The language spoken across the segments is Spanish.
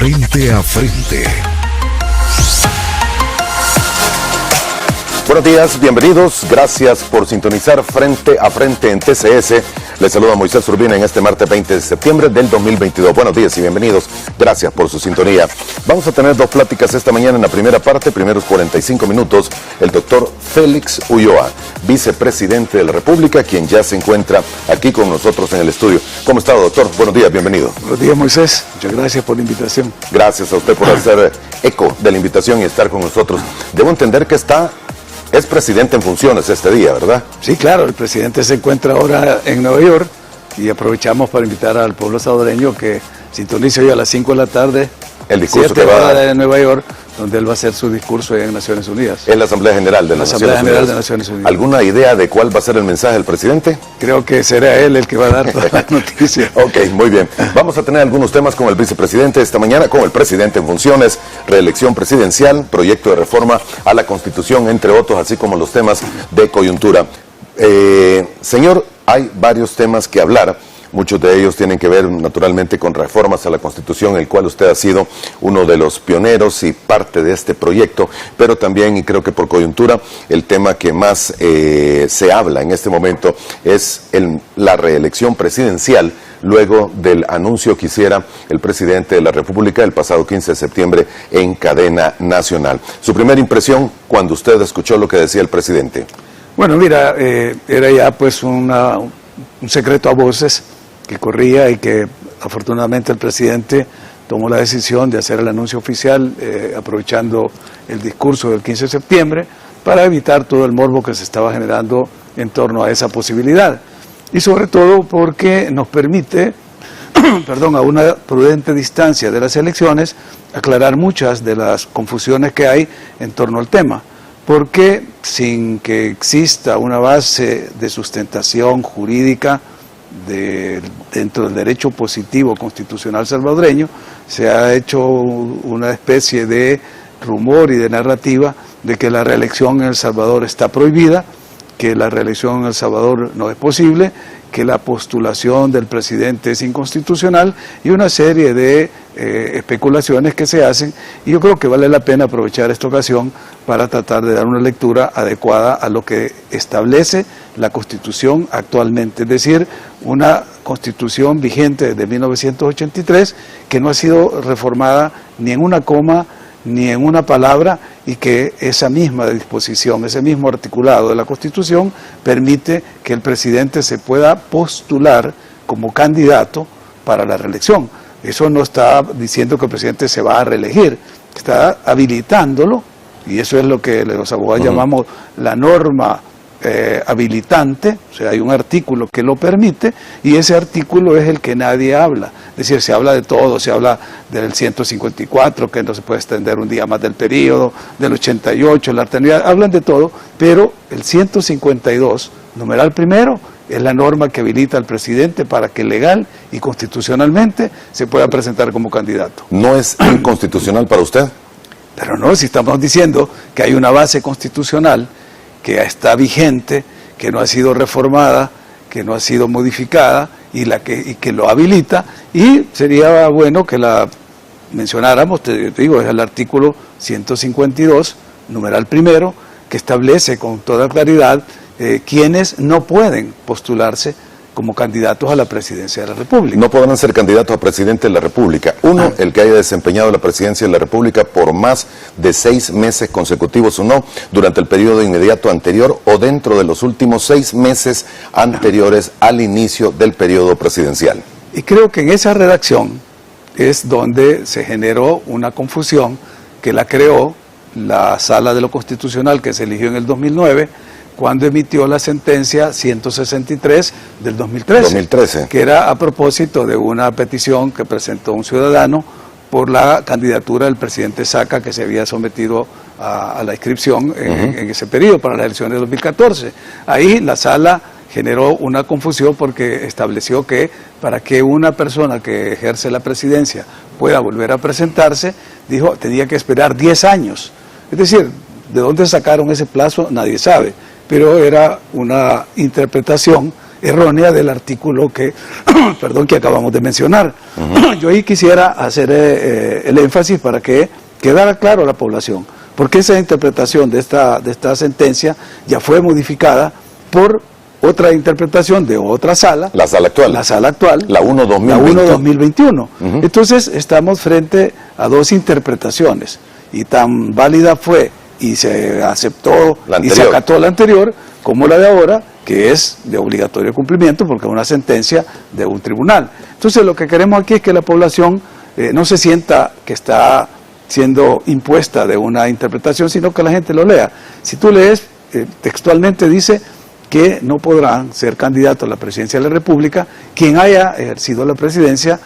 Frente a Frente. Buenos días, bienvenidos, gracias por sintonizar Frente a Frente en TCS. Les saluda Moisés Urbina en este martes 20 de septiembre del 2022. Buenos días y bienvenidos, gracias por su sintonía. Vamos a tener dos pláticas esta mañana en la primera parte, primeros 45 minutos, el doctor Félix Ulloa, vicepresidente de la República, quien ya se encuentra aquí con nosotros en el estudio. ¿Cómo está, doctor? Buenos días, bienvenido. Buenos días, Moisés, muchas gracias por la invitación. Gracias a usted por hacer eco de la invitación y estar con nosotros. Debo entender que es presidente en funciones este día, ¿verdad? Sí, claro, el presidente se encuentra ahora en Nueva York y aprovechamos para invitar al pueblo salvadoreño que sintonice hoy a las 5 de la tarde el discurso que va a dar en Nueva York, donde él va a hacer su discurso en Naciones Unidas. En la Asamblea General de las Naciones Unidas. ¿Alguna idea de cuál va a ser el mensaje del presidente? Creo que será él el que va a dar todas las noticias. Ok, muy bien. Vamos a tener algunos temas con el vicepresidente esta mañana, con el presidente en funciones, reelección presidencial, proyecto de reforma a la Constitución, entre otros, así como los temas de coyuntura. Señor, hay varios temas que hablar. Muchos de ellos tienen que ver naturalmente con reformas a la Constitución, el cual usted ha sido uno de los pioneros y parte de este proyecto, pero también, y creo que por coyuntura, el tema que más se habla en este momento es la reelección presidencial, luego del anuncio que hiciera el presidente de la República el pasado 15 de septiembre en cadena nacional. Su primera impresión cuando usted escuchó lo que decía el presidente. Bueno, mira, era ya pues un secreto a voces que corría y que afortunadamente el presidente tomó la decisión de hacer el anuncio oficial aprovechando el discurso del 15 de septiembre para evitar todo el morbo que se estaba generando en torno a esa posibilidad. Y sobre todo porque nos permite, a una prudente distancia de las elecciones, aclarar muchas de las confusiones que hay en torno al tema. Porque sin que exista una base de sustentación jurídica dentro del derecho positivo constitucional salvadoreño, se ha hecho una especie de rumor y de narrativa de que la reelección en El Salvador está prohibida, que la reelección en El Salvador no es posible, que la postulación del presidente es inconstitucional y una serie de especulaciones que se hacen, y yo creo que vale la pena aprovechar esta ocasión para tratar de dar una lectura adecuada a lo que establece la Constitución actualmente, es decir, una Constitución vigente desde 1983 que no ha sido reformada ni en una coma ni en una palabra, y que esa misma disposición, ese mismo articulado de la Constitución permite que el presidente se pueda postular como candidato para la reelección. Eso no está diciendo que el presidente se va a reelegir, está habilitándolo, y eso es lo que los abogados llamamos la norma habilitante. O sea, hay un artículo que lo permite y ese artículo es el que nadie habla. Es decir, se habla de todo, se habla del 154, que no se puede extender un día más del periodo, del 88, la eternidad, hablan de todo, pero el 152, numeral primero, es la norma que habilita al presidente para que legal y constitucionalmente se pueda presentar como candidato. ¿No es inconstitucional para usted? Pero no, si estamos diciendo que hay una base constitucional que está vigente, que no ha sido reformada, que no ha sido modificada y que lo habilita, y sería bueno que la mencionáramos. Te digo, es el artículo 152, numeral primero, que establece con toda claridad quienes no pueden postularse como candidatos a la presidencia de la República. No podrán ser candidatos a presidente de la República. Uno, el que haya desempeñado la presidencia de la República por más de 6 meses consecutivos o no, durante el periodo inmediato anterior o dentro de los últimos 6 meses anteriores al inicio del periodo presidencial. Y creo que en esa redacción es donde se generó una confusión que la creó la Sala de lo Constitucional, que se eligió en el 2009, cuando emitió la sentencia 163 del 2013, que era a propósito de una petición que presentó un ciudadano por la candidatura del presidente Saca, que se había sometido a la inscripción en ese periodo para las elecciones de 2014. Ahí la sala generó una confusión porque estableció que para que una persona que ejerce la presidencia pueda volver a presentarse, dijo, tenía que esperar 10 años. Es decir, ¿de dónde sacaron ese plazo? Nadie sabe, pero era una interpretación errónea del artículo que, perdón, que acabamos de mencionar. Yo ahí quisiera hacer el énfasis para que quedara claro a la población, porque esa interpretación de esta sentencia ya fue modificada por otra interpretación de otra sala. La sala actual. La sala actual. La 1-2021. La 1-2021. Entonces estamos frente a dos interpretaciones, y tan válida fue y se aceptó y se acató la anterior como la de ahora, que es de obligatorio cumplimiento porque es una sentencia de un tribunal. Entonces lo que queremos aquí es que la población no se sienta que está siendo impuesta de una interpretación, sino que la gente lo lea. Si tú lees, textualmente dice que no podrán ser candidatos a la presidencia de la República quien haya ejercido la presidencia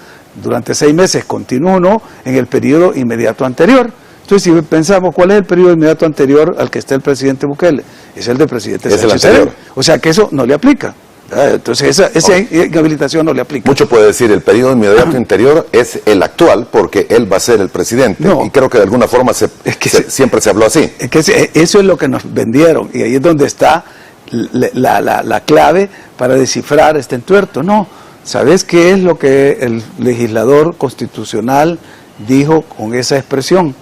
durante 6 meses, continuo o no, en el periodo inmediato anterior. Entonces, si pensamos cuál es el periodo inmediato anterior al que está el presidente Bukele, es el del presidente Sánchez Serén. O sea que eso no le aplica. Entonces, esa inhabilitación no le aplica. Mucho puede decir, el periodo inmediato anterior es el actual, porque él va a ser el presidente. No, y creo que de alguna forma siempre se habló así. Es que eso es lo que nos vendieron, y ahí es donde está la clave para descifrar este entuerto. No, ¿sabes qué es lo que el legislador constitucional dijo con esa expresión?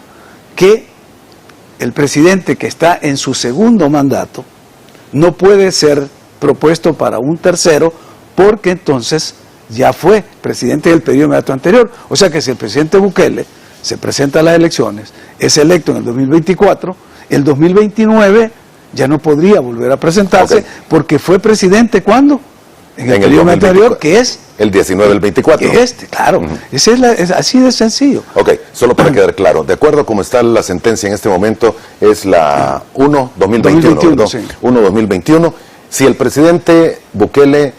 Que el presidente que está en su segundo mandato no puede ser propuesto para un tercero, porque entonces ya fue presidente del periodo inmediato anterior. O sea que si el presidente Bukele se presenta a las elecciones, es electo en el 2024, el 2029 ya no podría volver a presentarse, porque fue presidente ¿cuándo? En el periodo anterior, que es el 19 del 24. Que claro. Es así de sencillo. Ok, solo para quedar claro, de acuerdo a cómo está la sentencia en este momento, es la 1-2021. Sí. 1-2021. Si el presidente Bukele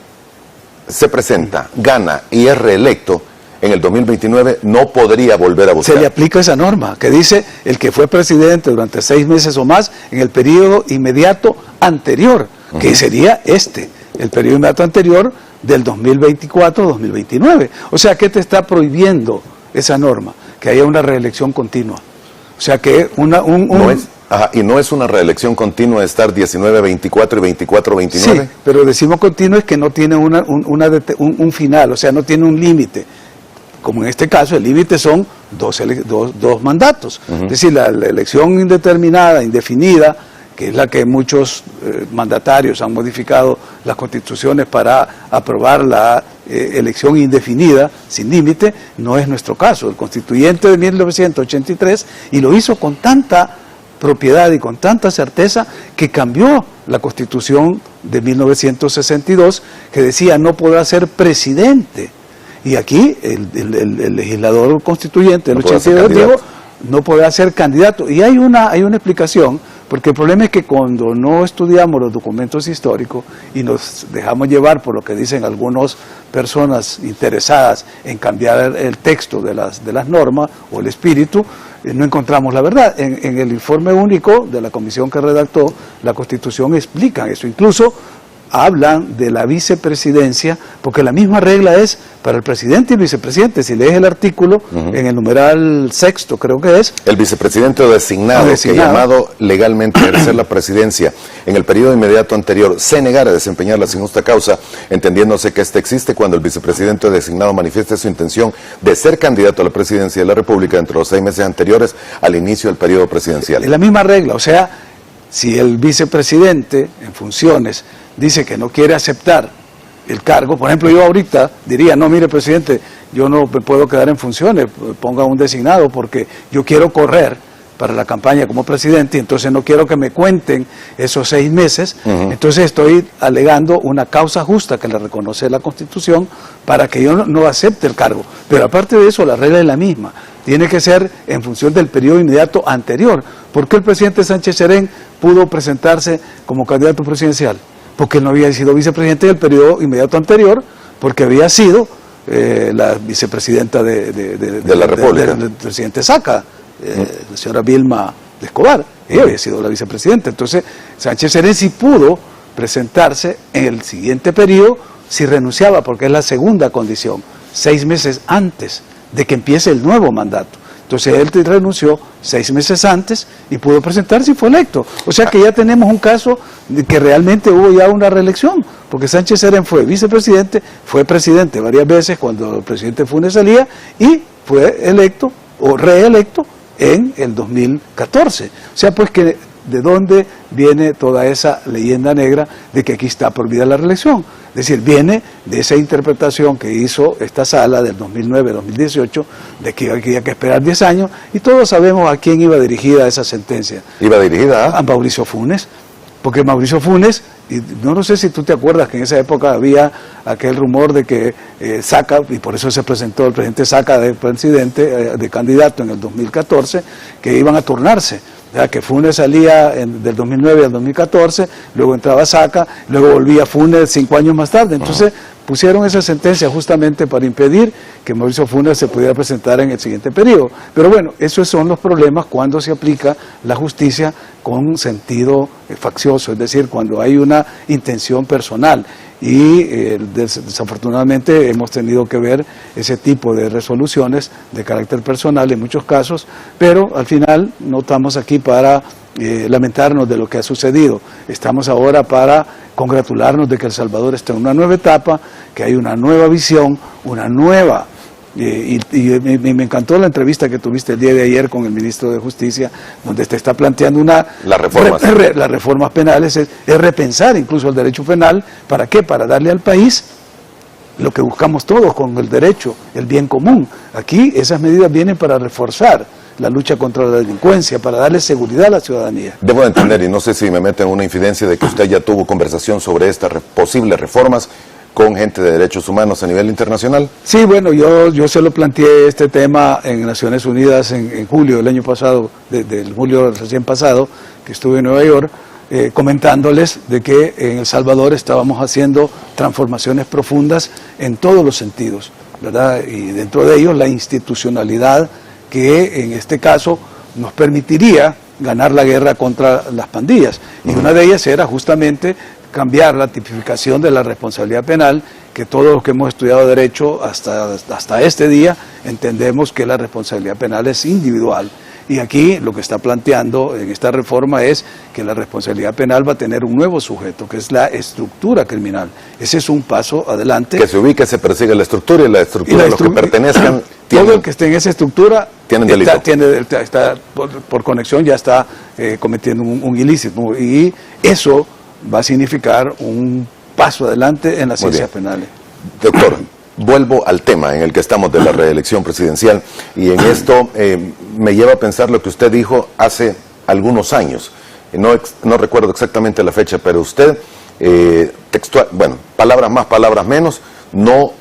se presenta, gana y es reelecto, en el 2029 no podría volver a buscar. Se le aplica esa norma que dice el que fue presidente durante 6 meses o más en el periodo inmediato anterior, que sería el periodo inmediato anterior del 2024-2029. O sea, ¿qué te está prohibiendo esa norma? Que haya una reelección continua. O sea, que y no es una reelección continua de estar 19-24 y 24-29. Sí, pero decimos continua es que no tiene un final, o sea, no tiene un límite. Como en este caso, el límite son dos mandatos. Es decir, la elección indeterminada, indefinida, que es la que muchos mandatarios han modificado las constituciones para aprobar la elección indefinida, sin límite, no es nuestro caso. El constituyente de 1983, y lo hizo con tanta propiedad y con tanta certeza, que cambió la Constitución de 1962, que decía no podrá ser presidente. Y aquí el legislador constituyente del 82 dijo no podrá ser candidato. Y hay una explicación, porque el problema es que cuando no estudiamos los documentos históricos y nos dejamos llevar por lo que dicen algunas personas interesadas en cambiar el texto de las normas o el espíritu, no encontramos la verdad. En el informe único de la comisión que redactó la Constitución explican eso. Incluso hablan de la vicepresidencia, porque la misma regla es para el presidente y el vicepresidente. Si lees el artículo, en el numeral 6, creo que es. El vicepresidente designado, que llamado legalmente a ejercer la presidencia en el periodo inmediato anterior, se negara a desempeñarla sin justa causa, entendiéndose que existe cuando el vicepresidente designado manifieste su intención de ser candidato a la presidencia de la República entre los 6 meses anteriores al inicio del periodo presidencial. Es la misma regla, o sea, si el vicepresidente en funciones dice que no quiere aceptar el cargo, por ejemplo, yo ahorita diría, no, mire, presidente, yo no me puedo quedar en funciones, ponga un designado, porque yo quiero correr para la campaña como presidente, y entonces no quiero que me cuenten esos 6 meses, entonces estoy alegando una causa justa que le reconoce la Constitución para que yo no acepte el cargo. Pero aparte de eso, la regla es la misma, tiene que ser en función del periodo inmediato anterior. ¿Por qué el presidente Sánchez Serén pudo presentarse como candidato presidencial? Porque él no había sido vicepresidente del periodo inmediato anterior, porque había sido la vicepresidenta de la República, del presidente Saca, la señora Vilma de Escobar. Ella había sido la vicepresidenta. Entonces, Sánchez Serén sí pudo presentarse en el siguiente periodo si renunciaba, porque es la segunda condición, 6 meses antes de que empiece el nuevo mandato. Entonces él renunció 6 meses antes y pudo presentarse y fue electo. O sea que ya tenemos un caso de que realmente hubo ya una reelección, porque Sánchez Serén fue vicepresidente, fue presidente varias veces cuando el presidente Funes salía y fue electo o reelecto en el 2014. O sea, pues que de dónde viene toda esa leyenda negra de que aquí está prohibida la reelección. Es decir, viene de esa interpretación que hizo esta sala del 2009-2018 de que había que esperar 10 años, y todos sabemos a quién iba dirigida esa sentencia. ¿Iba dirigida a Mauricio Funes, porque Mauricio Funes, y no sé si tú te acuerdas que en esa época había aquel rumor de que Saca, y por eso se presentó el presidente Saca de presidente, de candidato en el 2014, que iban a turnarse. O sea, que Funes salía del 2009 al 2014, luego entraba Saca, luego volvía Funes 5 años más tarde. Entonces pusieron esa sentencia justamente para impedir que Mauricio Funes se pudiera presentar en el siguiente periodo. Pero bueno, esos son los problemas cuando se aplica la justicia con sentido faccioso, es decir, cuando hay una intención personal. Y desafortunadamente hemos tenido que ver ese tipo de resoluciones de carácter personal en muchos casos, pero al final no estamos aquí para lamentarnos de lo que ha sucedido. Estamos ahora para congratularnos de que El Salvador está en una nueva etapa, que hay una nueva visión, una nueva... Y me encantó la entrevista que tuviste el día de ayer con el ministro de Justicia, donde te está planteando las reformas penales, es repensar incluso el derecho penal. ¿Para qué? Para darle al país lo que buscamos todos con el derecho, el bien común. Aquí esas medidas vienen para reforzar la lucha contra la delincuencia, para darle seguridad a la ciudadanía. Debo de entender, y no sé si me meto en una infidencia, de que usted ya tuvo conversación sobre estas posibles reformas con gente de derechos humanos a nivel internacional. Sí, bueno, yo se lo planteé este tema en Naciones Unidas en julio del año pasado, del julio recién pasado, que estuve en Nueva York, comentándoles de que en El Salvador estábamos haciendo transformaciones profundas en todos los sentidos, ¿verdad? Y dentro de ellos la institucionalidad que en este caso nos permitiría ganar la guerra contra las pandillas. Y una de ellas era justamente cambiar la tipificación de la responsabilidad penal, que todos los que hemos estudiado derecho hasta este día entendemos que la responsabilidad penal es individual. Y aquí lo que está planteando en esta reforma es que la responsabilidad penal va a tener un nuevo sujeto, que es la estructura criminal. Ese es un paso adelante. Que se ubique, se persigue la estructura, y la estructura de los que pertenezcan... Todo el que esté en esa estructura tienen delito. Está por conexión, ya está cometiendo un ilícito. Y eso va a significar un paso adelante en las ciencias penales. Doctor, vuelvo al tema en el que estamos de la reelección presidencial, y en esto me lleva a pensar lo que usted dijo hace algunos años. No recuerdo exactamente la fecha, pero usted, textual, bueno, palabras más, palabras menos, no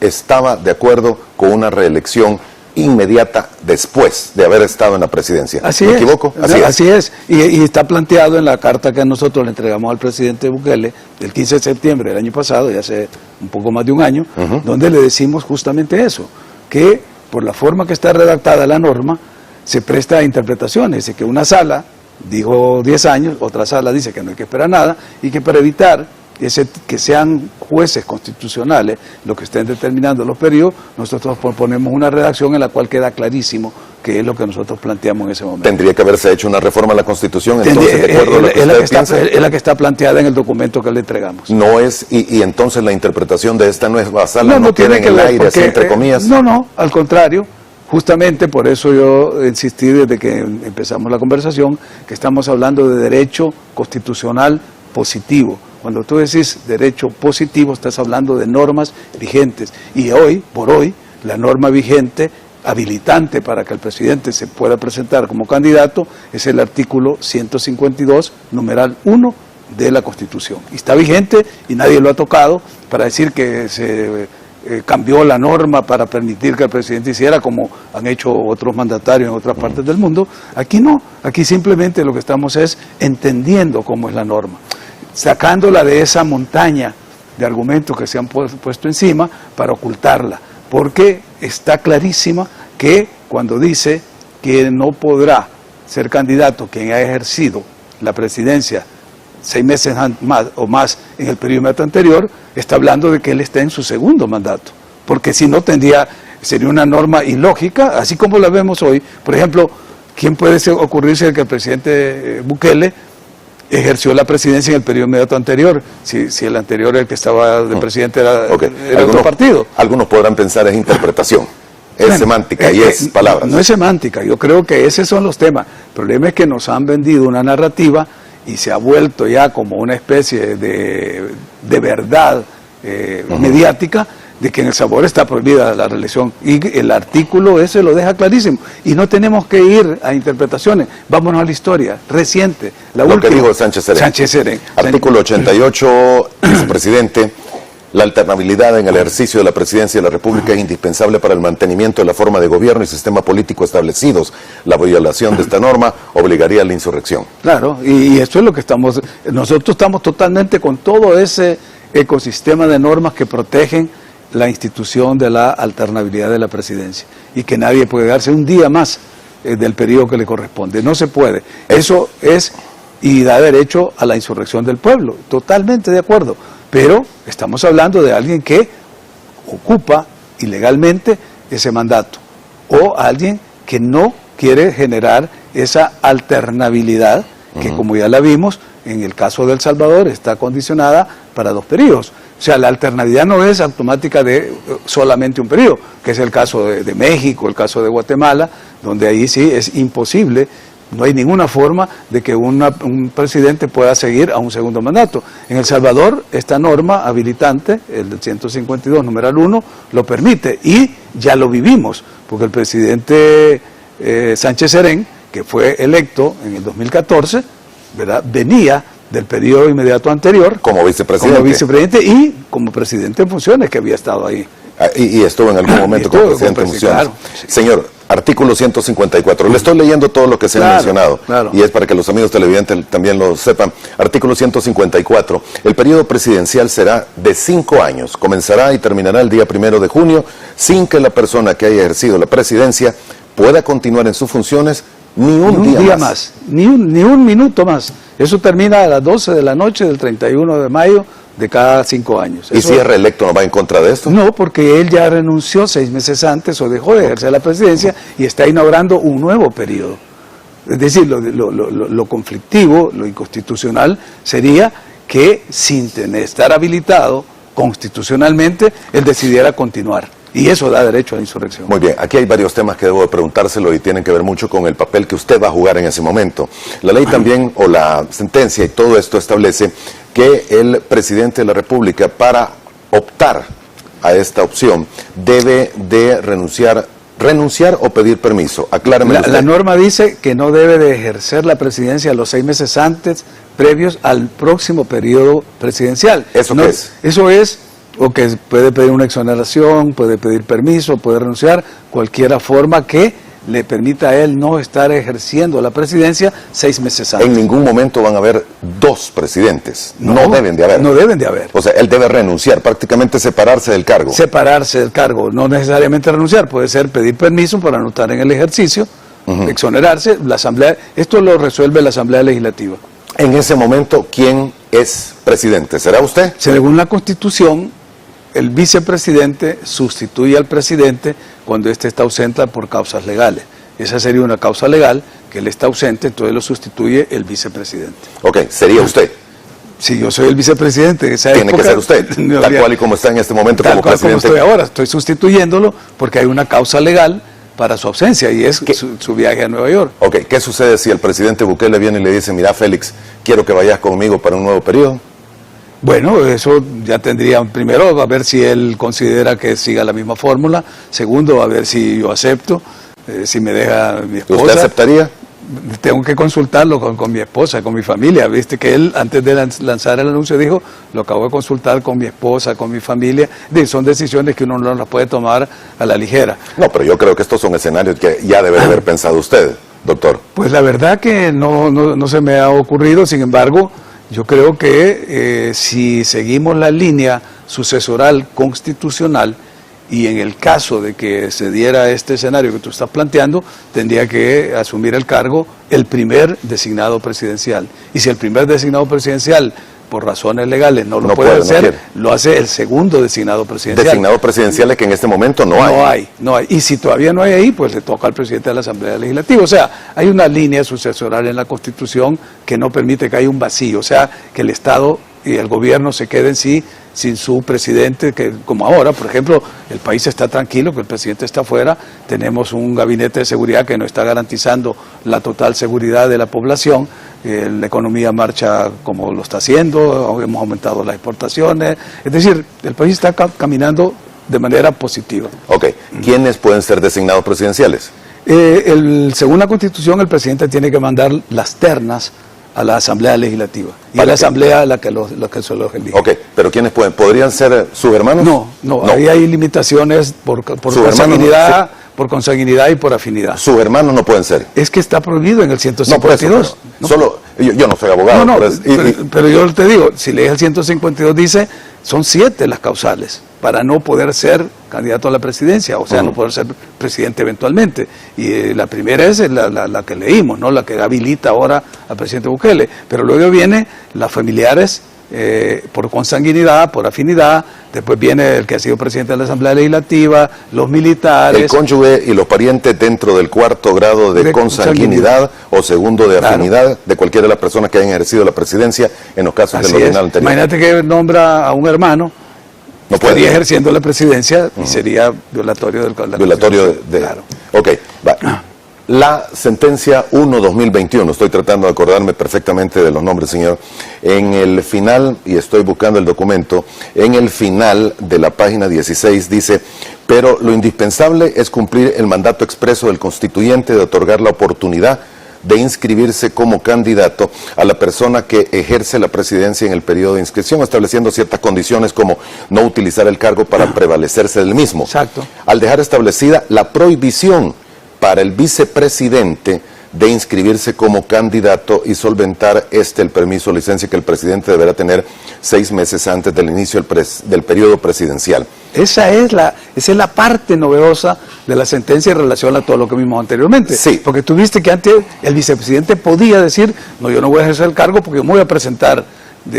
estaba de acuerdo con una reelección inmediata después de haber estado en la presidencia. ¿Me equivoco? Así es. Y está planteado en la carta que nosotros le entregamos al presidente Bukele el 15 de septiembre del año pasado, ya hace un poco más de un año, donde le decimos justamente eso, que por la forma que está redactada la norma se presta a interpretaciones, y que una sala dijo 10 años, otra sala dice que no hay que esperar nada, y que para evitar que sean jueces constitucionales los que estén determinando los periodos, nosotros proponemos una redacción en la cual queda clarísimo que es lo que nosotros planteamos en ese momento. ¿Tendría que haberse hecho una reforma a la Constitución entonces, de acuerdo a lo que usted piensa? Es la que está planteada en el documento que le entregamos. No es, y entonces la interpretación de esta nueva sala no queda en el aire, así entre comillas. No, al contrario. Justamente por eso yo insistí desde que empezamos la conversación que estamos hablando de derecho constitucional positivo. Cuando tú decís derecho positivo, estás hablando de normas vigentes. Y hoy, por hoy, la norma vigente habilitante para que el presidente se pueda presentar como candidato es el artículo 152, numeral 1 de la Constitución. Y está vigente y nadie lo ha tocado para decir que se cambió la norma para permitir que el presidente hiciera como han hecho otros mandatarios en otras partes del mundo. Aquí no, aquí simplemente lo que estamos es entendiendo cómo es la norma, sacándola de esa montaña de argumentos que se han puesto encima para ocultarla, porque está clarísima que cuando dice que no podrá ser candidato quien ha ejercido la presidencia 6 meses más o más en el periodo anterior, está hablando de que él está en su segundo mandato, porque si no sería una norma ilógica, así como la vemos hoy. Por ejemplo, ¿quién puede ocurrirse que el presidente Bukele ejerció la presidencia en el periodo inmediato anterior, si el anterior, el que estaba de presidente, era otro partido. Algunos podrán pensar es interpretación, es semántica y es palabras. No es semántica, yo creo que esos son los temas. El problema es que nos han vendido una narrativa y se ha vuelto ya como una especie de verdad mediática, de que en El Salvador está prohibida la reelección, y el artículo ese lo deja clarísimo, y no tenemos que ir a interpretaciones, vámonos a la historia reciente, la última. Que dijo Sánchez Serén. Artículo 88, vicepresidente: la alternabilidad en el ejercicio de la presidencia de la República es indispensable para el mantenimiento de la forma de gobierno y sistema político establecidos. La violación de esta norma obligaría a la insurrección. Claro, y esto es lo que nosotros estamos totalmente con todo ese ecosistema de normas que protegen la institución de la alternabilidad de la presidencia, y que nadie puede darse un día más del periodo que le corresponde. No se puede. Eso es, y da derecho a la insurrección del pueblo. Totalmente de acuerdo. Pero estamos hablando de alguien que ocupa ilegalmente ese mandato, o alguien que no quiere generar esa alternabilidad que, como ya la vimos, en el caso de El Salvador está condicionada para 2 periodos. O sea, la alternabilidad no es automática de solamente un periodo, que es el caso de México, el caso de Guatemala, donde ahí sí es imposible, no hay ninguna forma de que un presidente pueda seguir a un segundo mandato. En El Salvador, esta norma habilitante, el 152, numeral 1, lo permite, y ya lo vivimos, porque el presidente Sánchez Serén, que fue electo en el 2014, ¿verdad?, venía del periodo inmediato anterior como vicepresidente y como presidente en funciones, que había estado ahí. Y estuvo en algún momento como presidente en funciones. Claro, sí. Señor, artículo 154. Le estoy leyendo todo lo que se ha mencionado, y es para que los amigos televidentes también lo sepan. Artículo 154. El periodo presidencial será de 5 años. Comenzará y terminará el día 1 de junio, sin que la persona que haya ejercido la presidencia pueda continuar en sus funciones ni un día más. Ni un minuto más. Eso termina a las 12 de la noche del 31 de mayo de cada 5 años. ¿Y si es reelecto no va en contra de esto? No, porque él ya renunció 6 meses antes, o dejó de ejercer la presidencia, y está inaugurando un nuevo periodo. Es decir, lo conflictivo, lo inconstitucional sería que, sin estar habilitado constitucionalmente, él decidiera continuar. Y eso da derecho a la insurrección. Muy bien, aquí hay varios temas que debo de preguntárselo y tienen que ver mucho con el papel que usted va a jugar en ese momento. La ley también, o la sentencia y todo esto establece que el presidente de la República, para optar a esta opción, debe de renunciar o pedir permiso. Acláreme usted. La norma dice que no debe de ejercer la presidencia los 6 meses antes, previos al próximo periodo presidencial. ¿Eso qué es? Eso es, o que puede pedir una exoneración, puede pedir permiso, puede renunciar, cualquier forma que le permita a él no estar ejerciendo la presidencia 6 meses antes. En ningún momento van a haber 2 presidentes, no deben de haber. No deben de haber. O sea, él debe renunciar, prácticamente separarse del cargo. Separarse del cargo, no necesariamente renunciar, puede ser pedir permiso para no estar en el ejercicio, exonerarse, la Asamblea, esto lo resuelve la Asamblea Legislativa. En ese momento, ¿quién es presidente? ¿Será usted? Según la Constitución, el vicepresidente sustituye al presidente cuando éste está ausente por causas legales. Esa sería una causa legal, que él está ausente, entonces lo sustituye el vicepresidente. Ok, ¿sería usted? Si yo soy el vicepresidente de esa Tiene época, que ser usted, tal cual y como está en este momento como presidente. Tal cual como estoy ahora, estoy sustituyéndolo porque hay una causa legal para su ausencia, y es su viaje a Nueva York. Ok, ¿qué sucede si el presidente Bukele viene y le dice: mira, Félix, quiero que vayas conmigo para un nuevo periodo? Bueno, eso ya tendría, primero, a ver si él considera que siga la misma fórmula. Segundo, a ver si yo acepto, si me deja mi esposa. ¿Usted aceptaría? Tengo que consultarlo con mi esposa, con mi familia. Viste que él, antes de lanzar el anuncio, dijo: lo acabo de consultar con mi esposa, con mi familia. Son decisiones que uno no las puede tomar a la ligera. No, pero yo creo que estos son escenarios que ya debe de haber pensado usted, doctor. Pues la verdad que no se me ha ocurrido. Sin embargo, yo creo que si seguimos la línea sucesoral constitucional, y en el caso de que se diera este escenario que tú estás planteando, tendría que asumir el cargo el primer designado presidencial. Y si el primer designado presidencial por razones legales no lo puede hacer, lo hace el segundo designado presidencial. Designados presidenciales que en este momento no hay. No hay. Y si todavía no hay ahí, pues le toca al presidente de la Asamblea Legislativa. O sea, hay una línea sucesoral en la Constitución que no permite que haya un vacío. O sea, que el Estado y el gobierno se queden sin su presidente, que como ahora, por ejemplo, el país está tranquilo, que el presidente está afuera, tenemos un gabinete de seguridad que no está garantizando la total seguridad de la población, la economía marcha como lo está haciendo, hemos aumentado las exportaciones, es decir, el país está caminando de manera positiva. Ok, ¿quiénes pueden ser designados presidenciales? Según la Constitución, el presidente tiene que mandar las ternas a la Asamblea Legislativa. Y a la Asamblea la que se los elige. Ok, pero ¿quiénes pueden? ¿Podrían ser sus hermanos? No. Ahí hay limitaciones por consanguinidad, sí, por consanguinidad y por afinidad. ¿Sus hermanos no pueden ser? Es que está prohibido en el 152. Yo no soy abogado. Pero yo te digo, si lees el 152 dice, son 7 las causales para no poder ser candidato a la presidencia, o sea, no poder ser presidente eventualmente. Y la primera es la que leímos, ¿no? La que habilita ahora al presidente Bukele. Pero luego viene las familiares por consanguinidad, por afinidad, después viene el que ha sido presidente de la Asamblea Legislativa, los militares. El cónyuge y los parientes dentro del 4º grado de consanguinidad o segundo de afinidad de cualquiera de las personas que hayan ejercido la presidencia en los casos del ordinal anterior. Imagínate que nombra a un hermano, no estaría ejerciendo la presidencia y sería violatorio del Claro. Ok, va. La sentencia 1/2021, estoy tratando de acordarme perfectamente de los nombres, señor. En el final, y estoy buscando el documento, en el final de la página 16 dice: pero lo indispensable es cumplir el mandato expreso del constituyente de otorgar la oportunidad de inscribirse como candidato a la persona que ejerce la presidencia en el periodo de inscripción, estableciendo ciertas condiciones como no utilizar el cargo para prevalecerse del mismo. Exacto. Al dejar establecida la prohibición para el vicepresidente de inscribirse como candidato y solventar el permiso o licencia que el presidente deberá tener 6 meses antes del inicio del periodo presidencial. Esa es la parte novedosa de la sentencia en relación a todo lo que vimos anteriormente. Sí. Porque tú viste que antes el vicepresidente podía decir, no, yo no voy a ejercer el cargo porque yo me voy a presentar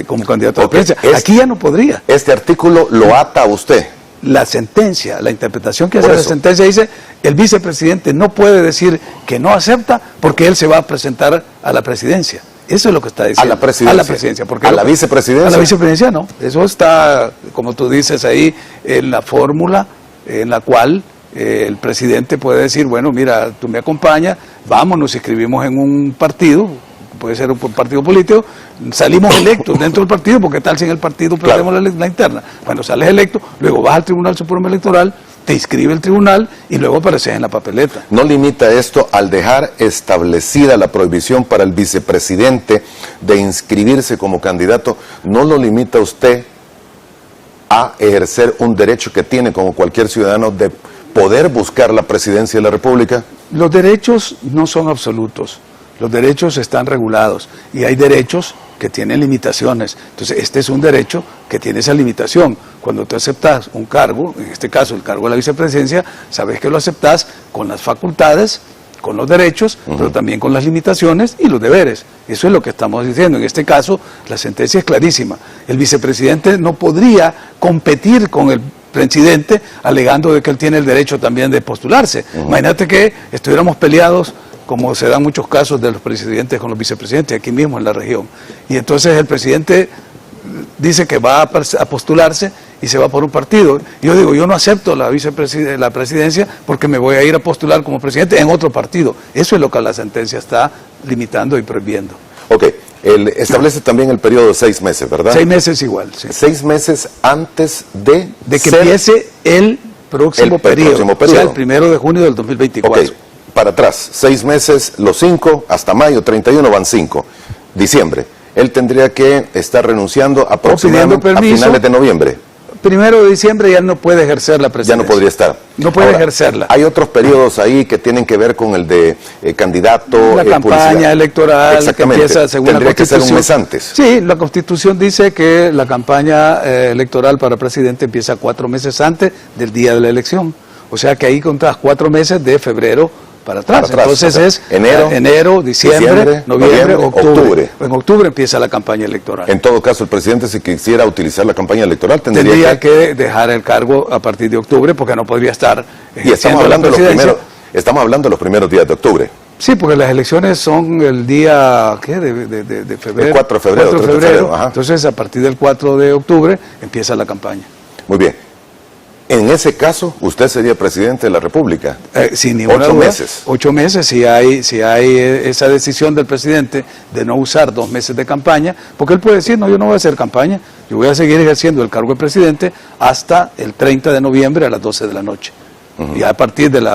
como candidato a la presidencia. Aquí ya no podría. Este artículo lo ata a usted. La sentencia, la interpretación que hace la sentencia dice, el vicepresidente no puede decir que no acepta porque él se va a presentar a la presidencia. Eso es lo que está diciendo. A la presidencia. A la presidencia. Porque ¿A la vicepresidencia? A la vicepresidencia no. Eso está, como tú dices ahí, en la fórmula en la cual el presidente puede decir, bueno, mira, tú me acompañas, vamos, nos inscribimos en un partido, puede ser un partido político, salimos electos dentro del partido, porque tal si en el partido perdemos la interna. Bueno, sales electo, luego vas al Tribunal Supremo Electoral, te inscribe el tribunal y luego apareces en la papeleta. ¿No limita esto al dejar establecida la prohibición para el vicepresidente de inscribirse como candidato? ¿No lo limita usted a ejercer un derecho que tiene como cualquier ciudadano de poder buscar la presidencia de la República? Los derechos no son absolutos. Los derechos están regulados y hay derechos que tienen limitaciones. Entonces, este es un derecho que tiene esa limitación. Cuando tú aceptas un cargo, en este caso el cargo de la vicepresidencia, sabes que lo aceptas con las facultades, con los derechos, pero también con las limitaciones y los deberes. Eso es lo que estamos diciendo. En este caso, la sentencia es clarísima. El vicepresidente no podría competir con el presidente alegando de que él tiene el derecho también de postularse. Imagínate que estuviéramos peleados, como se dan muchos casos de los presidentes con los vicepresidentes aquí mismo en la región. Y entonces el presidente dice que va a postularse y se va por un partido. Yo digo, yo no acepto la presidencia porque me voy a ir a postular como presidente en otro partido. Eso es lo que la sentencia está limitando y prohibiendo. Ok, establece también el periodo de 6 meses, ¿verdad? 6 meses igual, sí. 6 meses antes de que empiece el próximo periodo. O sea, el 1 de junio del 2024. Okay. Para atrás, 6 meses, los 5, hasta mayo 31 van 5, diciembre. Él tendría que estar renunciando aproximadamente a finales de noviembre. 1 de diciembre ya no puede ejercer la presidencia. Ya no podría estar. No puede ejercerla. Hay otros periodos ahí que tienen que ver con el de candidato. La campaña electoral que empieza según la Constitución. Tendría que ser un mes antes. Sí, la Constitución dice que la campaña electoral para presidente empieza 4 meses antes del día de la elección. O sea que ahí contas 4 meses de febrero para atrás. Entonces o sea, es enero, diciembre, noviembre, octubre. En octubre empieza la campaña electoral. En todo caso, el presidente, si quisiera utilizar la campaña electoral, tendría que dejar el cargo a partir de octubre, porque no podría estar y estamos hablando de los primeros días de octubre. Sí, porque las elecciones son el día de febrero. El 4 de febrero. 4 de febrero. Entonces, a partir del 4 de octubre empieza la campaña. Muy bien. En ese caso, usted sería presidente de la República. Sin ninguna 8 duda, meses. 8 meses, si hay esa decisión del presidente de no usar 2 meses de campaña, porque él puede decir, no, yo no voy a hacer campaña, yo voy a seguir ejerciendo el cargo de presidente hasta el 30 de noviembre a las 12 de la noche. Y a partir del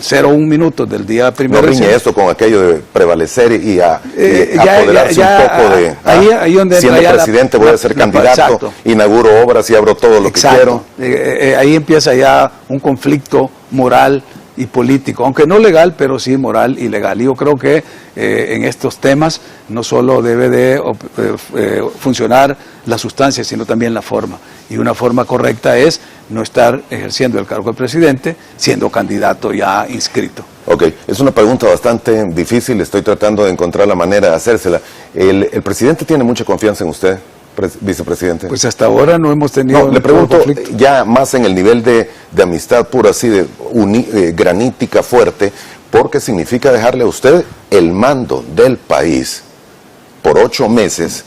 0 a 1 minuto del día primero... No riñe esto con aquello de prevalecer y apoderarse un poco de... Ahí donde siendo presidente voy a ser candidato, exacto. Inauguro obras y abro todo lo que quiero. Ahí empieza ya un conflicto moral y político, aunque no legal, pero sí moral y legal. Y yo creo que en estos temas no solo debe de funcionar la sustancia, sino también la forma. Y una forma correcta es no estar ejerciendo el cargo de presidente siendo candidato ya inscrito. Ok, es una pregunta bastante difícil, estoy tratando de encontrar la manera de hacérsela. ¿El presidente tiene mucha confianza en usted, vicepresidente? Pues hasta ahora no hemos tenido... No, le pregunto ya más en el nivel de amistad pura, así de granítica fuerte, porque significa dejarle a usted el mando del país por 8 meses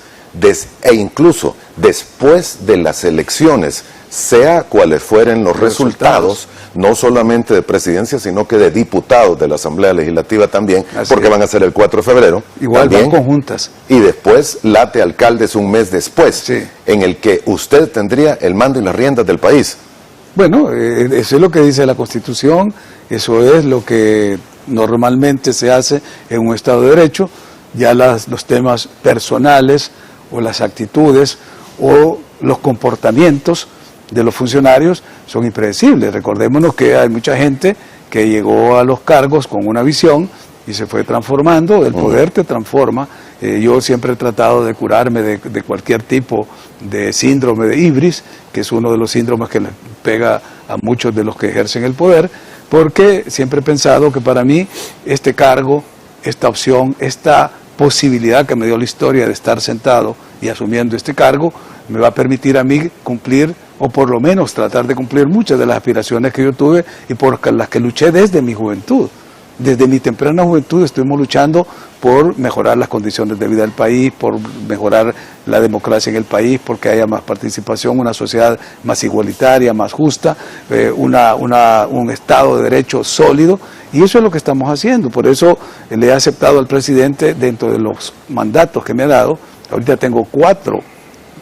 e incluso después de las elecciones, sea cuales fueren los resultados, no solamente de presidencia, sino que de diputados de la Asamblea Legislativa también, porque van a ser el 4 de febrero. Igual van conjuntas. Y después late alcaldes un mes después, en el que usted tendría el mando y las riendas del país. Bueno, eso es lo que dice la Constitución, eso es lo que normalmente se hace en un Estado de Derecho. Ya los temas personales o las actitudes o los comportamientos de los funcionarios son impredecibles. Recordémonos que hay mucha gente que llegó a los cargos con una visión y se fue transformando. El poder te transforma. Yo siempre he tratado de curarme de cualquier tipo de síndrome de ibris, que es uno de los síndromes que les pega a muchos de los que ejercen el poder, porque siempre he pensado que para mí este cargo, esta opción, esta posibilidad que me dio la historia de estar sentado y asumiendo este cargo, me va a permitir a mí cumplir, o por lo menos tratar de cumplir muchas de las aspiraciones que yo tuve y por las que luché desde mi juventud. Desde mi temprana juventud estuvimos luchando por mejorar las condiciones de vida del país, por mejorar la democracia en el país, porque haya más participación, una sociedad más igualitaria, más justa, un Estado de Derecho sólido, y eso es lo que estamos haciendo. Por eso le he aceptado al presidente, dentro de los mandatos que me ha dado, ahorita tengo 4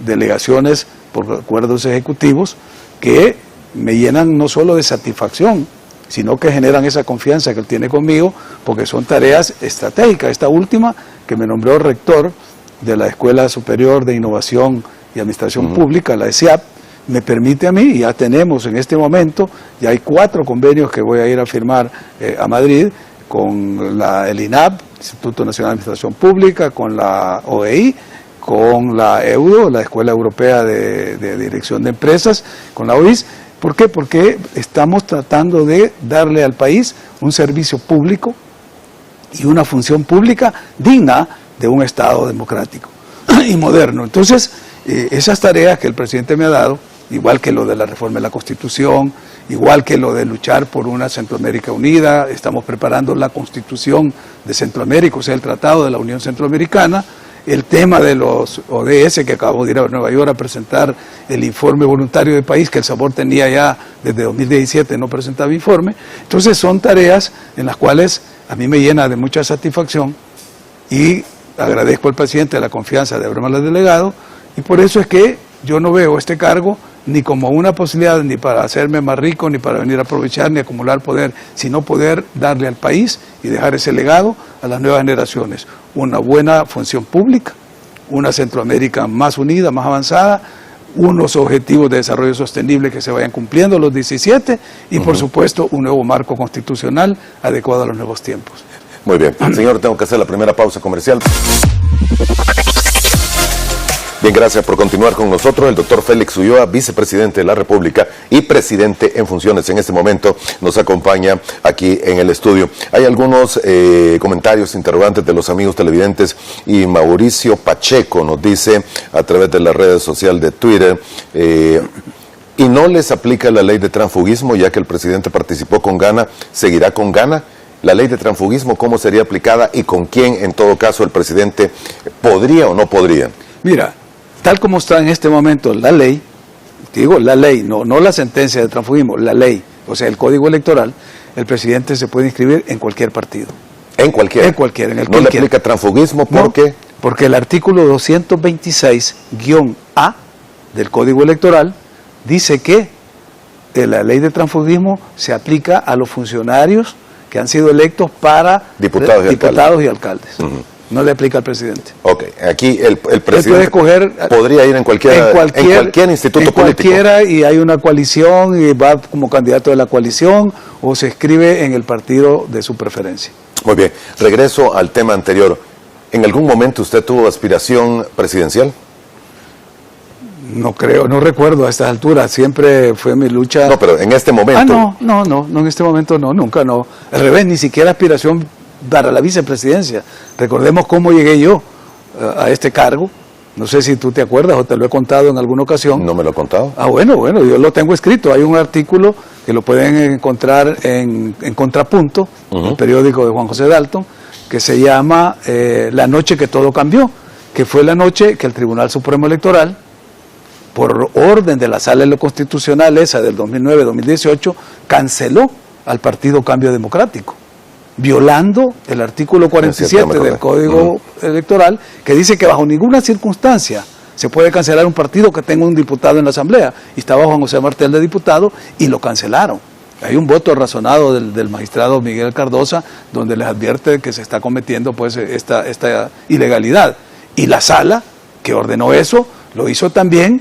delegaciones por acuerdos ejecutivos que me llenan no solo de satisfacción, sino que generan esa confianza que él tiene conmigo, porque son tareas estratégicas. Esta última, que me nombró rector de la Escuela Superior de Innovación y Administración Pública, la ESIAP, me permite a mí, y ya tenemos en este momento, ya hay 4 convenios que voy a ir a firmar a Madrid, con el INAP, Instituto Nacional de Administración Pública, con la OEI, con la EUDO, la Escuela Europea de Dirección de Empresas, con la OIS. ¿Por qué? Porque estamos tratando de darle al país un servicio público y una función pública digna de un Estado democrático y moderno. Entonces, esas tareas que el presidente me ha dado, igual que lo de la reforma de la Constitución, igual que lo de luchar por una Centroamérica unida, estamos preparando la Constitución de Centroamérica, o sea, el Tratado de la Unión Centroamericana, el tema de los ODS, que acabamos de ir a Nueva York a presentar el informe voluntario del país, que el Sabor tenía ya desde 2017, no presentaba informe. Entonces son tareas en las cuales a mí me llena de mucha satisfacción y agradezco al presidente la confianza de haberme delegado, y por eso es que yo no veo este cargo ni como una posibilidad ni para hacerme más rico, ni para venir a aprovechar, ni acumular poder, sino poder darle al país y dejar ese legado a las nuevas generaciones. Una buena función pública, una Centroamérica más unida, más avanzada, unos objetivos de desarrollo sostenible que se vayan cumpliendo, los 17, y por supuesto un nuevo marco constitucional adecuado a los nuevos tiempos. Muy bien. Señor, tengo que hacer la primera pausa comercial. Bien, gracias por continuar con nosotros. El doctor Félix Ulloa, vicepresidente de la República y presidente en funciones en este momento, nos acompaña aquí en el estudio. Hay algunos comentarios, interrogantes de los amigos televidentes, y Mauricio Pacheco nos dice a través de las redes sociales de Twitter, ¿y no les aplica la ley de transfugismo ya que el presidente participó con Ghana, seguirá con Ghana? La ley de transfugismo, ¿cómo sería aplicada y con quién en todo caso el presidente podría o no podría? Mira, tal como está en este momento la ley, digo la ley, no la sentencia de transfugismo, la ley, o sea, el código electoral, el presidente se puede inscribir en cualquier partido. ¿En cualquiera? En cualquiera. ¿No le aplica transfugismo? ¿Por qué? Porque el artículo 226-A del código electoral dice que la ley de transfugismo se aplica a los funcionarios que han sido electos para diputados y alcaldes. No le aplica al presidente. Ok, aquí el presidente podría ir en cualquier instituto político. En cualquiera, y hay una coalición y va como candidato de la coalición o se inscribe en el partido de su preferencia. Muy bien, regreso al tema anterior. ¿En algún momento usted tuvo aspiración presidencial? No creo, no recuerdo a estas alturas, siempre fue mi lucha. No, pero en este momento. No, en este momento no, nunca no. Al revés, ni siquiera aspiración para la vicepresidencia. Recordemos cómo llegué yo a este cargo. No sé si tú te acuerdas o te lo he contado en alguna ocasión. No me lo he contado. Bueno, yo lo tengo escrito. Hay un artículo que lo pueden encontrar en Contrapunto, el periódico de Juan José Dalton, que se llama La noche que todo cambió, que fue la noche que el Tribunal Supremo Electoral, por orden de la Sala de lo Constitucional esa del 2009-2018, canceló al Partido Cambio Democrático, violando el artículo 47 del Código Electoral, que dice que bajo ninguna circunstancia se puede cancelar un partido que tenga un diputado en la Asamblea. Y estaba Juan José Martel de diputado y lo cancelaron. Hay un voto razonado del magistrado Miguel Cardosa donde les advierte que se está cometiendo pues esta ilegalidad. Y la Sala, que ordenó eso, lo hizo también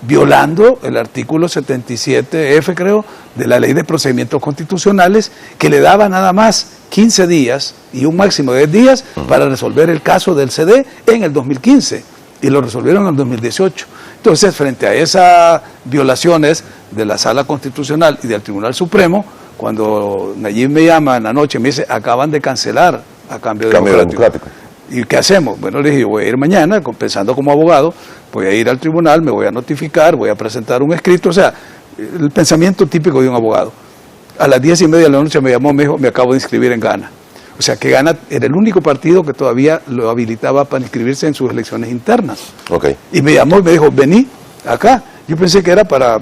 violando el artículo 77F, creo, de la Ley de Procedimientos Constitucionales, que le daba nada más 15 días y un máximo de 10 días para resolver el caso del CD en el 2015, y lo resolvieron en el 2018. Entonces, frente a esas violaciones de la Sala Constitucional y del Tribunal Supremo, cuando Nayib me llama en la noche y me dice, acaban de cancelar a Cambio Democrático. ¿Y qué hacemos? Bueno, le dije, yo voy a ir mañana, pensando como abogado, voy a ir al tribunal, me voy a notificar, voy a presentar un escrito, o sea, el pensamiento típico de un abogado. A las 10:30 de la noche me llamó, me dijo, me acabo de inscribir en Ghana. O sea, que Ghana era el único partido que todavía lo habilitaba para inscribirse en sus elecciones internas. Okay. Y me llamó y me dijo, vení acá. Yo pensé que era para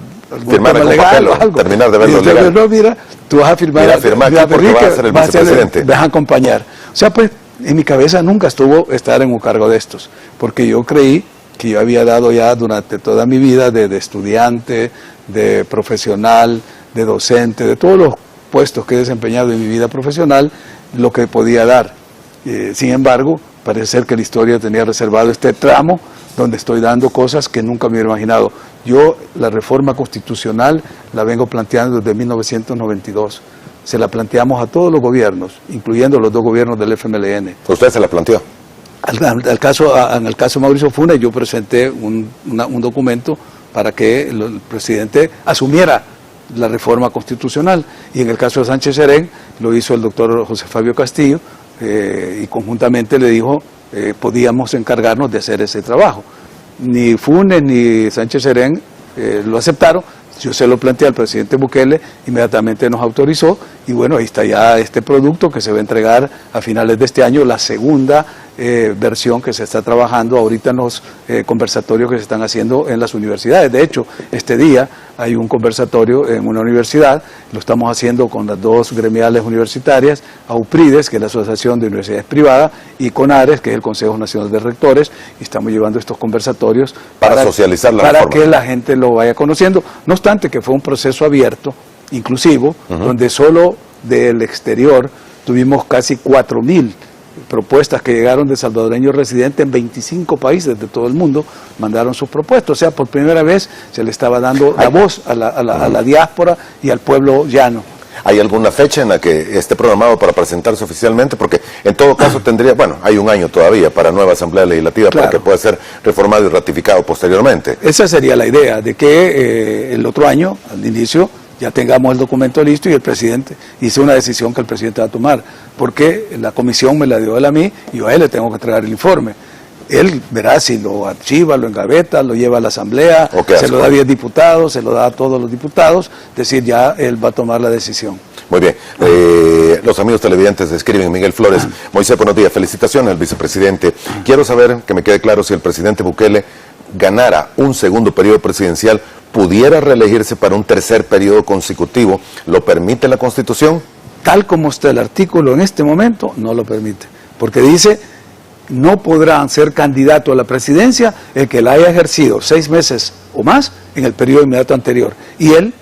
firmar con legal o algo. Terminar de verlo legal. No, mira, tú vas a firmar. Mira, firmar aquí porque vas a ser el vicepresidente. Vas a acompañar. O sea, pues, en mi cabeza nunca estuvo estar en un cargo de estos, porque yo creí que yo había dado ya durante toda mi vida de estudiante, de profesional, de docente, de todos los puestos que he desempeñado en mi vida profesional, lo que podía dar. Sin embargo, parece ser que la historia tenía reservado este tramo donde estoy dando cosas que nunca me hubiera imaginado. Yo la reforma constitucional la vengo planteando desde 1992. Se la planteamos a todos los gobiernos, incluyendo los dos gobiernos del FMLN. ¿Usted se la planteó? En el caso de Mauricio Funes, yo presenté un documento para que el presidente asumiera la reforma constitucional. Y en el caso de Sánchez Serén, lo hizo el doctor José Fabio Castillo, y conjuntamente le dijo, podíamos encargarnos de hacer ese trabajo. Ni Funes ni Sánchez Serén lo aceptaron. Yo se lo planteé al presidente Bukele, inmediatamente nos autorizó, y bueno, ahí está ya este producto que se va a entregar a finales de este año, la segunda versión que se está trabajando ahorita en los conversatorios que se están haciendo en las universidades. De hecho, este día hay un conversatorio en una universidad, lo estamos haciendo con las dos gremiales universitarias, AUPRIDES, que es la Asociación de Universidades Privadas, y CONARES, que es el Consejo Nacional de Rectores, y estamos llevando estos conversatorios para socializar la reforma, que la gente lo vaya conociendo. No obstante que fue un proceso abierto, inclusivo, donde solo del exterior tuvimos casi 4.000 propuestas que llegaron de salvadoreños residentes en 25 países de todo el mundo, mandaron sus propuestas. O sea, por primera vez se le estaba dando la voz a la diáspora y al pueblo llano. ¿Hay alguna fecha en la que esté programado para presentarse oficialmente? Porque en todo caso tendría, bueno, hay un año todavía para nueva Asamblea Legislativa, claro, para que pueda ser reformado y ratificado posteriormente. Esa sería la idea, de que el otro año, al inicio, ya tengamos el documento listo y el presidente hizo una decisión que el presidente va a tomar, porque la comisión me la dio él a mí y yo a él le tengo que entregar el informe. Él verá si lo archiva, lo engaveta, lo lleva a la asamblea, se lo da a 10 diputados, se lo da a todos los diputados, es decir, ya él va a tomar la decisión. Muy bien, los amigos televidentes escriben, Miguel Flores, Moisés, buenos días, felicitaciones al vicepresidente. Quiero saber, que me quede claro, si el presidente Bukele ganara un segundo periodo presidencial, ¿pudiera reelegirse para un tercer periodo consecutivo? ¿Lo permite la Constitución? Tal como está el artículo en este momento, no lo permite, porque dice: no podrán ser candidato a la presidencia el que la haya ejercido 6 meses o más en el periodo inmediato anterior. Y él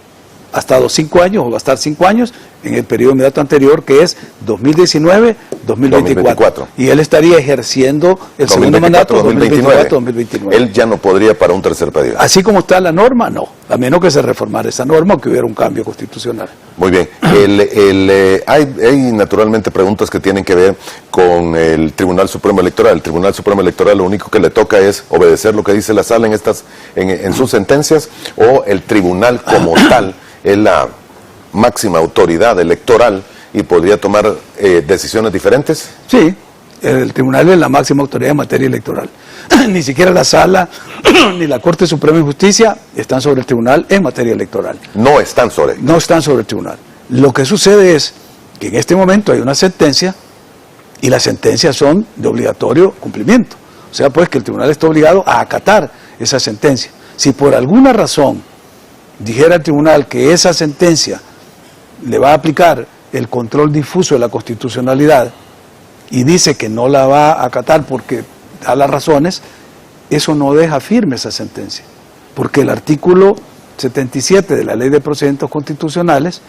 ha estado 5 años, o va a estar 5 años en el periodo inmediato anterior, que es 2019-2024. Y él estaría ejerciendo el segundo mandato 2024-2029. Él ya no podría para un tercer periodo. Así como está la norma, no. A menos que se reformara esa norma o que hubiera un cambio constitucional. Muy bien. Hay naturalmente preguntas que tienen que ver con el Tribunal Supremo Electoral. El Tribunal Supremo Electoral lo único que le toca es obedecer lo que dice la sala en sus sentencias, o el tribunal como tal es la máxima autoridad electoral y podría tomar decisiones diferentes. Sí, el tribunal es la máxima autoridad en materia electoral. Ni siquiera la sala ni la Corte Suprema de Justicia están sobre el tribunal en materia electoral. No están sobre. No están sobre el tribunal. Lo que sucede es que en este momento hay una sentencia y las sentencias son de obligatorio cumplimiento. O sea, pues, que el tribunal está obligado a acatar esa sentencia. Si por alguna razón dijera el tribunal que esa sentencia le va a aplicar el control difuso de la constitucionalidad y dice que no la va a acatar porque da las razones, eso no deja firme esa sentencia, porque el artículo 77 de la Ley de Procedimientos Constitucionales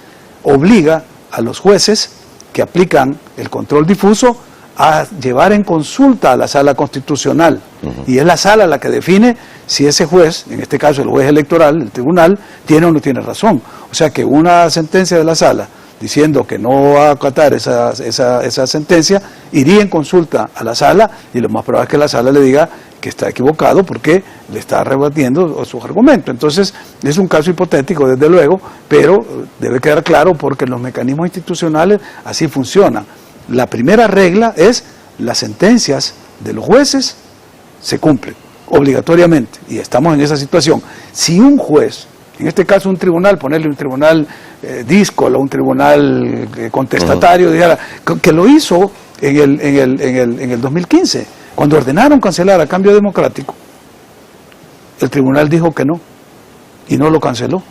obliga a los jueces que aplican el control difuso a llevar en consulta a la Sala Constitucional, y es la Sala la que define si ese juez, en este caso el juez electoral, el tribunal, tiene o no tiene razón. O sea que una sentencia de la Sala diciendo que no va a acatar esa sentencia, iría en consulta a la Sala, y lo más probable es que la Sala le diga que está equivocado porque le está rebatiendo sus argumentos. Entonces, es un caso hipotético, desde luego, pero debe quedar claro porque los mecanismos institucionales así funcionan. La primera regla es: las sentencias de los jueces se cumplen obligatoriamente, y estamos en esa situación. Si un juez, en este caso un tribunal, ponerle un tribunal díscolo, un tribunal contestatario, dijera, que lo hizo en el 2015, cuando ordenaron cancelar a Cambio Democrático, el tribunal dijo que no, y no lo canceló.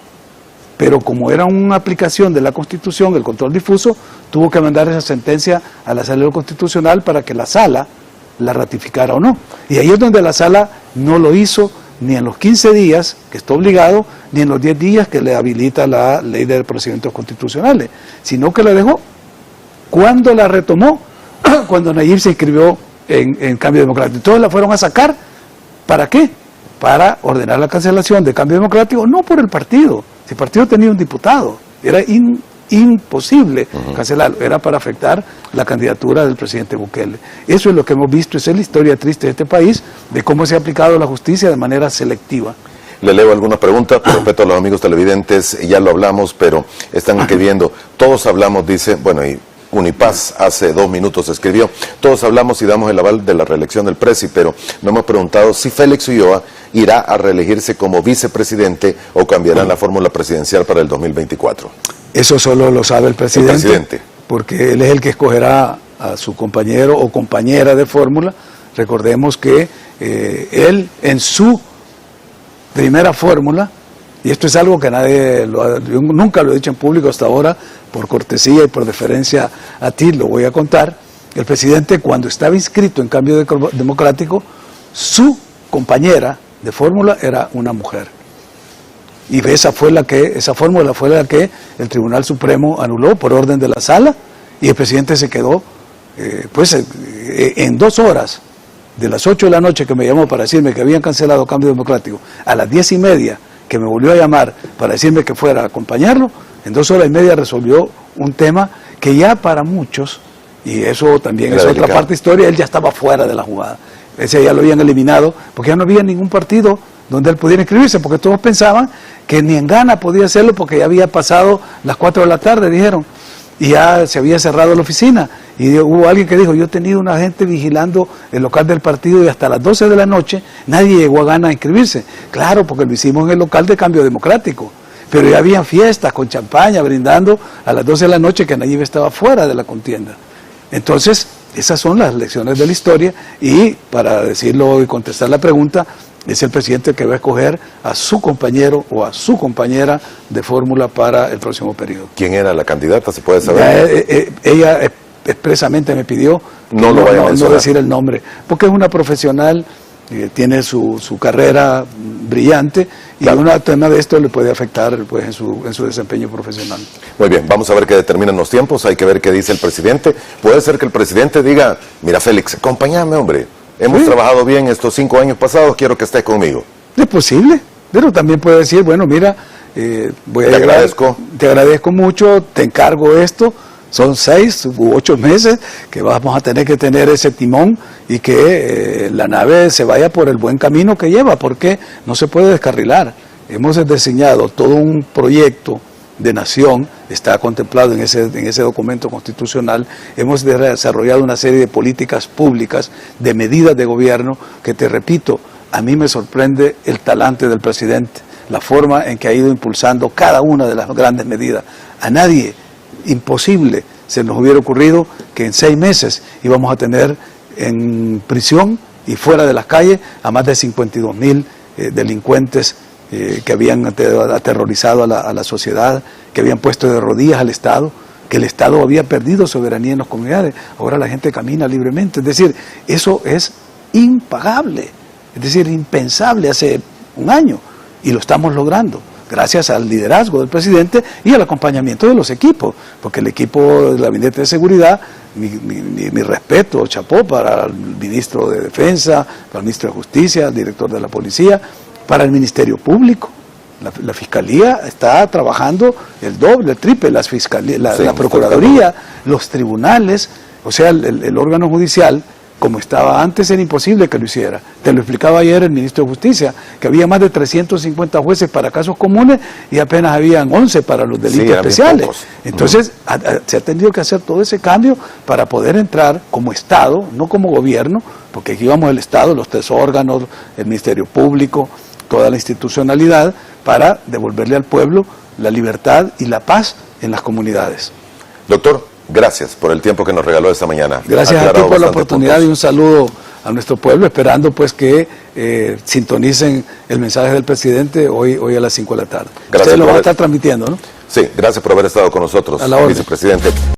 Pero como era una aplicación de la Constitución, el control difuso, tuvo que mandar esa sentencia a la Sala Constitucional para que la Sala la ratificara o no. Y ahí es donde la Sala no lo hizo ni en los 15 días, que está obligado, ni en los 10 días que le habilita la Ley de Procedimientos Constitucionales, sino que la dejó. ¿Cuándo la retomó? Cuando Nayib se inscribió en Cambio Democrático. Entonces la fueron a sacar. ¿Para qué? Para ordenar la cancelación de Cambio Democrático, no por el partido. Si el partido tenía un diputado, era imposible cancelarlo, era para afectar la candidatura del presidente Bukele. Eso es lo que hemos visto, esa es la historia triste de este país, de cómo se ha aplicado la justicia de manera selectiva. Le leo alguna pregunta, por respeto a los amigos televidentes, ya lo hablamos, pero están escribiendo, todos hablamos, dice, bueno, y Unipaz hace 2 minutos escribió, todos hablamos y damos el aval de la reelección del presi, pero no hemos preguntado si Félix Ulloa irá a reelegirse como vicepresidente o cambiarán la fórmula presidencial para el 2024. Eso solo lo sabe el presidente, porque él es el que escogerá a su compañero o compañera de fórmula. Recordemos que él en su primera fórmula, y esto es algo que yo nunca lo he dicho en público hasta ahora, por cortesía y por deferencia a ti lo voy a contar, el presidente, cuando estaba inscrito en Cambio Democrático, su compañera de fórmula era una mujer. Y esa fórmula fue la que el Tribunal Supremo anuló por orden de la Sala, y el presidente se quedó en 2 horas, de las 8 de la noche que me llamó para decirme que habían cancelado Cambio Democrático, a las 10:30 que me volvió a llamar para decirme que fuera a acompañarlo, en 2 horas y media resolvió un tema que ya para muchos, y eso también es otra parte de historia, él ya estaba fuera de la jugada. Ese ya lo habían eliminado, porque ya no había ningún partido donde él pudiera inscribirse, porque todos pensaban que ni en Ghana podía hacerlo porque ya había pasado las 4 de la tarde, dijeron, y ya se había cerrado la oficina. Y hubo alguien que dijo, yo he tenido una gente vigilando el local del partido y hasta las 12 de la noche nadie llegó a Ghana a inscribirse. Claro, porque lo hicimos en el local de Cambio Democrático, pero ya habían fiestas con champaña brindando a las 12 de la noche que Nayib estaba fuera de la contienda. Entonces, esas son las lecciones de la historia y para decirlo y contestar la pregunta, es el presidente que va a escoger a su compañero o a su compañera de fórmula para el próximo periodo. ¿Quién era la candidata? ¿Se puede saber? Ella expresamente me pidió no decir el nombre, porque es una profesional, tiene su carrera brillante y claro, un tema de esto le puede afectar pues, en su desempeño profesional. Muy bien, vamos a ver qué determinan los tiempos, hay que ver qué dice el presidente. Puede ser que el presidente diga, mira Félix, acompáñame hombre, hemos trabajado bien estos 5 años pasados, quiero que estés conmigo. Es posible, pero también puede decir, bueno mira, te agradezco mucho, te encargo esto. Son 6 u 8 meses que vamos a tener que tener ese timón y que la nave se vaya por el buen camino que lleva, porque no se puede descarrilar. Hemos diseñado todo un proyecto de nación, está contemplado en ese documento constitucional. Hemos desarrollado una serie de políticas públicas, de medidas de gobierno, que te repito, a mí me sorprende el talante del presidente, la forma en que ha ido impulsando cada una de las grandes medidas. A nadie imposible se nos hubiera ocurrido que en 6 meses íbamos a tener en prisión y fuera de las calles a más de 52.000 delincuentes que habían aterrorizado a la sociedad, que habían puesto de rodillas al Estado, que el Estado había perdido soberanía en las comunidades. Ahora la gente camina libremente. Es decir, eso es impagable, es decir, impensable hace un año y lo estamos logrando, gracias al liderazgo del presidente y al acompañamiento de los equipos, porque el equipo del Gabinete de Seguridad, mi respeto, chapó para el ministro de Defensa, para el ministro de Justicia, el director de la Policía, para el Ministerio Público. La Fiscalía está trabajando el doble, el triple, la Procuraduría, los tribunales, o sea, el órgano judicial, como estaba antes era imposible que lo hiciera. Te lo explicaba ayer el ministro de Justicia, que había más de 350 jueces para casos comunes y apenas habían 11 para los delitos especiales. Entonces, se ha tenido que hacer todo ese cambio para poder entrar como Estado, no como gobierno, porque aquí vamos el Estado, los 3 órganos, el Ministerio Público, toda la institucionalidad, para devolverle al pueblo la libertad y la paz en las comunidades. Doctor, gracias por el tiempo que nos regaló esta mañana. Gracias a ti por la oportunidad y un saludo a nuestro pueblo, esperando pues que sintonicen el mensaje del presidente hoy a las 5 de la tarde. Ustedes lo van a estar transmitiendo, ¿no? Sí, gracias por haber estado con nosotros, vicepresidente.